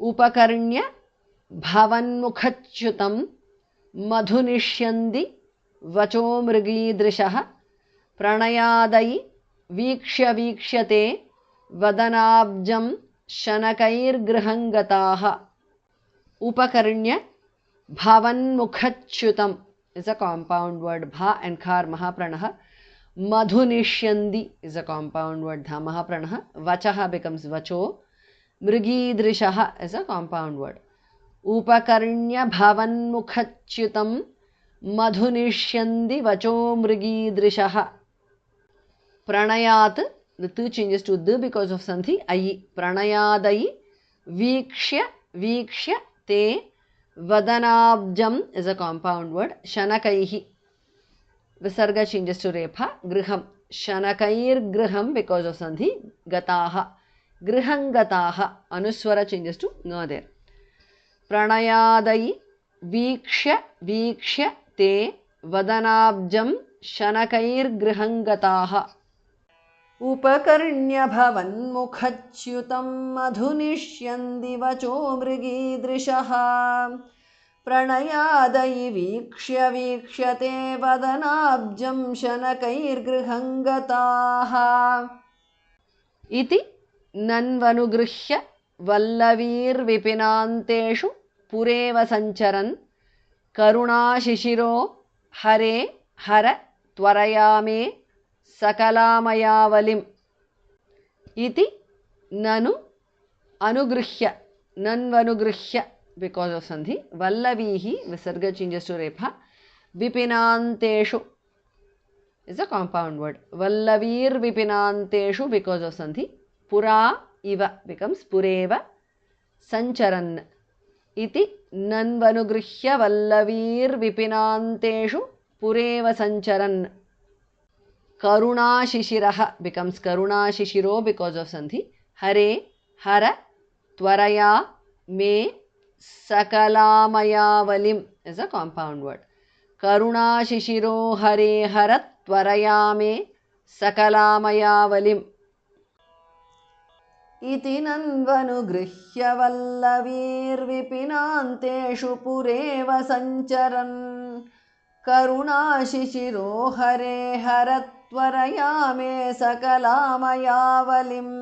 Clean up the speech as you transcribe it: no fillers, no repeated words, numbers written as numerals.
उपकर्ण्य भवन्मुखच्युतं मधुनिष्यन्ति वचो मृगीदृशः प्रणयादयि वीक्ष्य वीक्ष्यते वदनाब्जं शनकैर्गृहं गताः. उपकर्ण्य भवन्मुखच्युतम् is a compound word. Bha and khar mahapranah. Madhunishyandi is a compound word. Dha mahapranah. Vachaha becomes vacho. Mrigidrishaha is a compound word. Upakarnya bhavanmukhachyutam madhunishyandi vacho mrigidrishaha. Pranayat, the tu changes to the because of sandhi. Ayi. Pranayadayi. Vikshya. Vikshya. Te. Vadanabjam is a compound word. Shanakaihi. Visarga changes to repha. Griham. Shanakair griham because of sandhi. Gataha. Griham gataha. Anuswara changes to nga there. Pranayadayi. Vikshya. Vikshya. Te. Vadanabjam. Shanakair griham gataha. उपकर्ण्य भवन्मुखच्युतं मधुनिष्यन्ति वचो मृगीदृशः प्रणयादयि वीक्ष्य वीक्ष्यते वदनाब्जं शनकैर्गृहं गताः. इति नन्वनुगृह्य वल्लवीर्विपिनान्तेषु पुरेव सञ्चरन् करुणाशिशिरो हरे हर त्वरया मे सकलामयावलिम्. इति ननु अनुगृह्य नन्वनुगृह्य because of sandhi vallavihi visarga changes to repha vipinanteshu is a compound word. Vallavir vipinanteshu because of sandhi pura iva becomes pureva sancharan. Iti nanvanugruhya vallavir vipinanteshu pureva sancharan. Karuna shishiraha becomes karuna shishiro because of sandhi. Hare hara twaraya me sakalamaya is a compound word. Karuna shishiro hare hara twaraya me sakalamaya. Iti nanvanugruhya vallavir vipinanteshu pureva sancharan karuna shishiro hare hara त्वरया may सकलामयावलिम्.